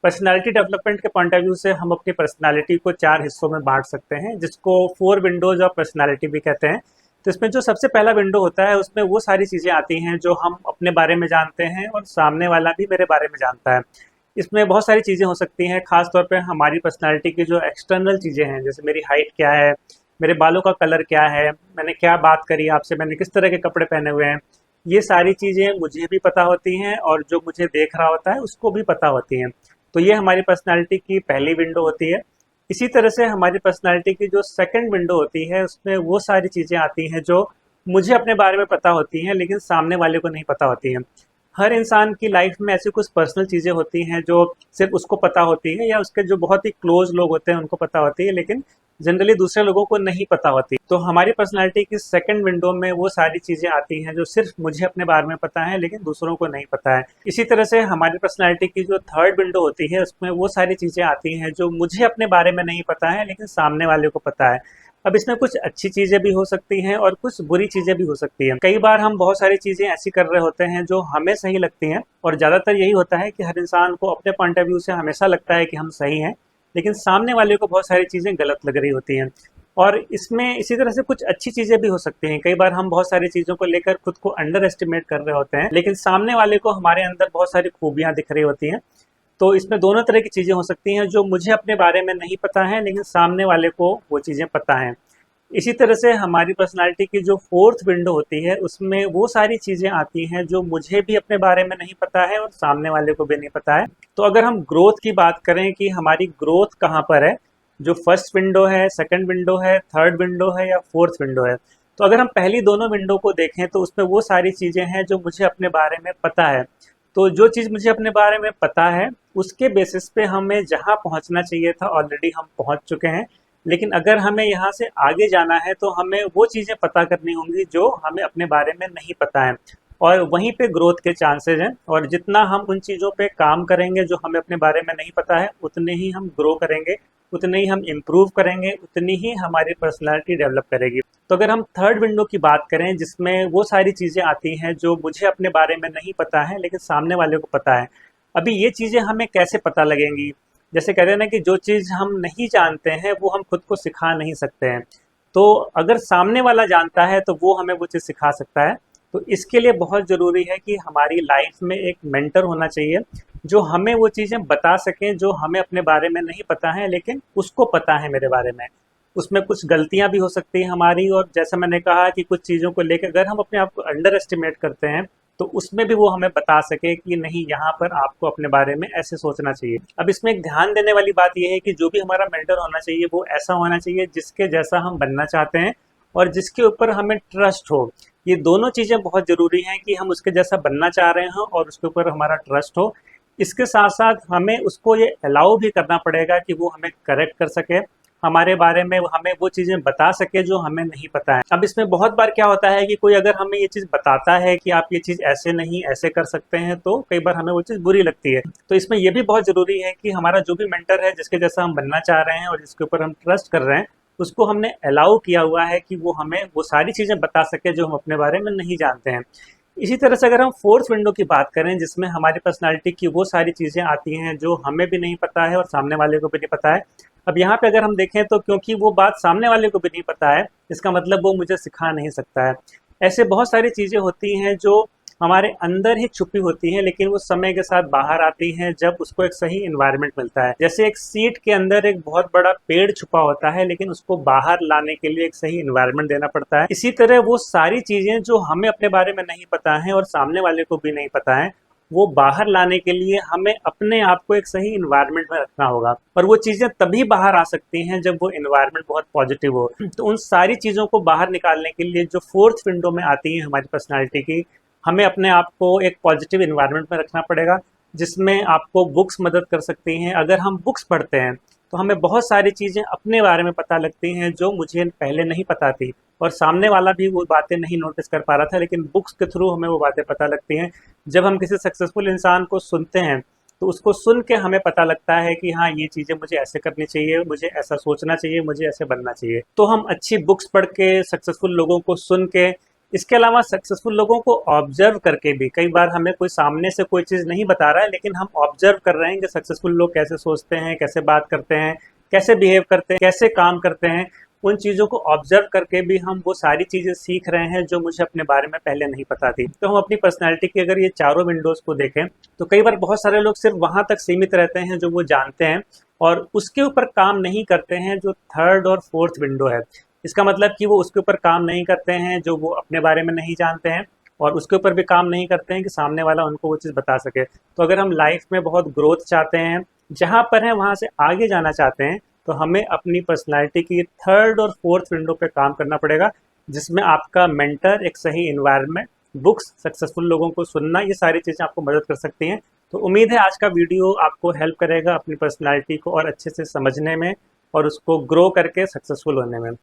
Personality development के point of view से हम अपनी पर्सनालिटी को 4 हिस्सों में बांट सकते हैं, जिसको 4 विंडोज ऑफ पर्सनालिटी भी कहते हैं। तो इसमें जो सबसे पहला विंडो होता है उसमें वो सारी चीज़ें आती हैं जो हम अपने बारे में जानते हैं और सामने वाला भी मेरे बारे में जानता है। इसमें बहुत सारी चीज़ें हो सकती हैं, खास तौर पे हमारी पर्सनालिटी की जो एक्सटर्नल चीज़ें हैं, जैसे मेरी हाइट क्या है, मेरे बालों का कलर क्या है, मैंने क्या बात करी आपसे, मैंने किस तरह के कपड़े पहने हुए हैं। ये सारी चीज़ें मुझे भी पता होती हैं और जो मुझे देख रहा होता है उसको भी पता होती हैं। तो ये हमारी पर्सनालिटी की पहली विंडो होती है। इसी तरह से हमारी पर्सनालिटी की जो सेकंड विंडो होती है उसमें वो सारी चीज़ें आती हैं जो मुझे अपने बारे में पता होती हैं लेकिन सामने वाले को नहीं पता होती हैं। हर इंसान की लाइफ में ऐसी कुछ पर्सनल चीज़ें होती हैं जो सिर्फ उसको पता होती है या उसके जो बहुत ही क्लोज लोग होते हैं उनको पता होती है, लेकिन जनरली दूसरे लोगों को नहीं पता होती। तो हमारी पर्सनालिटी की सेकंड विंडो में वो सारी चीज़ें आती हैं जो सिर्फ मुझे अपने बारे में पता है लेकिन दूसरों को नहीं पता है। इसी तरह से हमारी पर्सनालिटी की जो थर्ड विंडो होती है उसमें वो सारी चीज़ें आती हैं जो मुझे अपने बारे में नहीं पता है लेकिन सामने वाले को पता है। अब इसमें कुछ अच्छी चीज़ें भी हो सकती हैं और कुछ बुरी चीज़ें भी हो सकती हैं। कई बार हम बहुत सारी चीज़ें ऐसी कर रहे होते हैं जो हमें सही लगती हैं, और ज़्यादातर यही होता है कि हर इंसान को अपने पॉइंट ऑफ व्यू से हमेशा लगता है कि हम सही हैं, लेकिन सामने वाले को बहुत सारी चीज़ें गलत लग रही होती हैं। और इसमें इसी तरह से कुछ अच्छी चीज़ें भी हो सकती हैं। कई बार हम बहुत सारी चीज़ों को लेकर खुद को अंडर एस्टिमेट कर रहे होते हैं, लेकिन सामने वाले को हमारे अंदर बहुत सारी खूबियाँ दिख रही होती हैं। तो इसमें दोनों तरह की चीज़ें हो सकती हैं जो मुझे अपने बारे में नहीं पता है लेकिन सामने वाले को वो चीज़ें पता हैं। इसी तरह से हमारी पर्सनालिटी की जो फोर्थ विंडो होती है उसमें वो सारी चीज़ें आती हैं जो मुझे भी अपने बारे में नहीं पता है और सामने वाले को भी नहीं पता है। तो अगर हम ग्रोथ की बात करें कि हमारी ग्रोथ कहाँ पर है, जो फर्स्ट विंडो है, सेकंड विंडो है, थर्ड विंडो है या फोर्थ विंडो है, तो अगर हम पहली दोनों विंडो को देखें तो उसमें वो सारी चीज़ें हैं जो मुझे अपने बारे में पता है। तो जो चीज़ मुझे अपने बारे में पता है उसके बेसिस पे हमें जहाँ पहुँचना चाहिए था ऑलरेडी हम पहुँच चुके हैं। लेकिन अगर हमें यहाँ से आगे जाना है तो हमें वो चीज़ें पता करनी होंगी जो हमें अपने बारे में नहीं पता है, और वहीं पे ग्रोथ के चांसेस हैं। और जितना हम उन चीज़ों पे काम करेंगे जो हमें अपने बारे में नहीं पता है, उतने ही हम ग्रो करेंगे, उतने ही हम इम्प्रूव करेंगे, उतनी ही हमारी पर्सनालिटी डेवलप करेगी। तो अगर हम थर्ड विंडो की बात करें जिसमें वो सारी चीज़ें आती हैं जो मुझे अपने बारे में नहीं पता है लेकिन सामने वाले को पता है। अभी ये चीज़ें हमें कैसे पता लगेंगी? जैसे कहते हैं ना कि जो चीज़ हम नहीं जानते हैं वो हम खुद को सिखा नहीं सकते हैं। तो अगर सामने वाला जानता है तो वो हमें वो चीज़ सिखा सकता है। तो इसके लिए बहुत ज़रूरी है कि हमारी लाइफ में एक मेंटर होना चाहिए जो हमें वो चीज़ें बता सकें जो हमें अपने बारे में नहीं पता है लेकिन उसको पता है मेरे बारे में। उसमें कुछ गलतियां भी हो सकती हैं हमारी, और जैसा मैंने कहा कि कुछ चीज़ों को लेकर अगर हम अपने आप को अंडर एस्टिमेट करते हैं तो उसमें भी वो हमें बता सके कि नहीं, यहाँ पर आपको अपने बारे में ऐसे सोचना चाहिए। अब इसमें एक ध्यान देने वाली बात यह है कि जो भी हमारा मेंटर होना चाहिए वो ऐसा होना चाहिए जिसके जैसा हम बनना चाहते हैं और जिसके ऊपर हमें ट्रस्ट हो। ये दोनों चीज़ें बहुत ज़रूरी हैं कि हम उसके जैसा बनना चाह रहे हैं और उसके ऊपर हमारा ट्रस्ट हो। इसके साथ साथ हमें उसको ये अलाउ भी करना पड़ेगा कि वो हमें करेक्ट कर सके, हमारे बारे में हमें वो चीज़ें बता सके जो हमें नहीं पता है। अब इसमें बहुत बार क्या होता है कि कोई अगर हमें ये चीज़ बताता है कि आप ये चीज़ ऐसे नहीं ऐसे कर सकते हैं, तो कई बार हमें वो चीज़ बुरी लगती है। तो इसमें ये भी बहुत ज़रूरी है कि हमारा जो भी मेंटर है जिसके जैसा हम बनना चाह रहे हैं और जिसके ऊपर हम ट्रस्ट कर रहे हैं, उसको हमने अलाउ किया हुआ है कि वो हमें वो सारी चीज़ें बता सके जो हम अपने बारे में नहीं जानते हैं। इसी तरह से अगर हम फोर्थ विंडो की बात करें जिसमें हमारी पर्सनालिटी की वो सारी चीज़ें आती हैं जो हमें भी नहीं पता है और सामने वाले को भी नहीं पता है। अब यहाँ पे अगर हम देखें तो क्योंकि वो बात सामने वाले को भी नहीं पता है, इसका मतलब वो मुझे सिखा नहीं सकता है। ऐसे बहुत सारी चीज़ें होती हैं जो हमारे अंदर ही छुपी होती हैं लेकिन वो समय के साथ बाहर आती हैं जब उसको एक सही इन्वायरमेंट मिलता है। जैसे एक सीड के अंदर एक बहुत बड़ा पेड़ छुपा होता है लेकिन उसको बाहर लाने के लिए एक सही इन्वायरमेंट देना पड़ता है। इसी तरह वो सारी चीज़ें जो हमें अपने बारे में नहीं पता है और सामने वाले को भी नहीं पता है, वो बाहर लाने के लिए हमें अपने आप को एक सही इन्वायरमेंट में रखना होगा। और वो चीज़ें तभी बाहर आ सकती हैं जब वो इन्वायरमेंट बहुत पॉजिटिव हो। तो उन सारी चीज़ों को बाहर निकालने के लिए जो फोर्थ विंडो में आती है हमारी पर्सनालिटी की, हमें अपने आप को एक पॉजिटिव इन्वायरमेंट में रखना पड़ेगा, जिसमें आपको बुक्स मदद कर सकती हैं। अगर हम बुक्स पढ़ते हैं तो हमें बहुत सारी चीज़ें अपने बारे में पता लगती हैं जो मुझे पहले नहीं पता थी, और सामने वाला भी वो बातें नहीं नोटिस कर पा रहा था, लेकिन बुक्स के थ्रू हमें वो बातें पता लगती हैं। जब हम किसी सक्सेसफुल इंसान को सुनते हैं तो उसको सुन के हमें पता लगता है कि हाँ, ये चीज़ें मुझे ऐसे करनी चाहिए, मुझे ऐसा सोचना चाहिए, मुझे ऐसे बनना चाहिए। तो हम अच्छी बुक्स पढ़ के, सक्सेसफुल लोगों को सुन के, इसके अलावा सक्सेसफुल लोगों को ऑब्जर्व करके भी, कई बार हमें कोई सामने से कोई चीज़ नहीं बता रहा है लेकिन हम ऑब्जर्व कर रहे हैं कि सक्सेसफुल लोग कैसे सोचते हैं, कैसे बात करते हैं, कैसे बिहेव करते हैं, कैसे काम करते हैं। उन चीज़ों को ऑब्जर्व करके भी हम वो सारी चीज़ें सीख रहे हैं जो मुझे अपने बारे में पहले नहीं पता थी। तो हम अपनी पर्सनैलिटी की अगर ये चारों विंडोज़ को देखें तो कई बार बहुत सारे लोग सिर्फ वहाँ तक सीमित रहते हैं जो वो जानते हैं और उसके ऊपर काम नहीं करते हैं जो थर्ड और फोर्थ विंडो है। इसका मतलब कि वो उसके ऊपर काम नहीं करते हैं जो वो अपने बारे में नहीं जानते हैं और उसके ऊपर भी काम नहीं करते हैं कि सामने वाला उनको वो चीज़ बता सके। तो अगर हम लाइफ में बहुत ग्रोथ चाहते हैं, जहाँ पर हैं वहाँ से आगे जाना चाहते हैं, तो हमें अपनी पर्सनालिटी की थर्ड और फोर्थ विंडो पे काम करना पड़ेगा, जिसमें आपका मेंटर, एक सही इन्वायरमेंट, बुक्स, सक्सेसफुल लोगों को सुनना, ये सारी चीज़ें आपको मदद कर सकती हैं। तो उम्मीद है आज का वीडियो आपको हेल्प करेगा अपनी पर्सनालिटी को और अच्छे से समझने में और उसको ग्रो करके सक्सेसफुल होने में।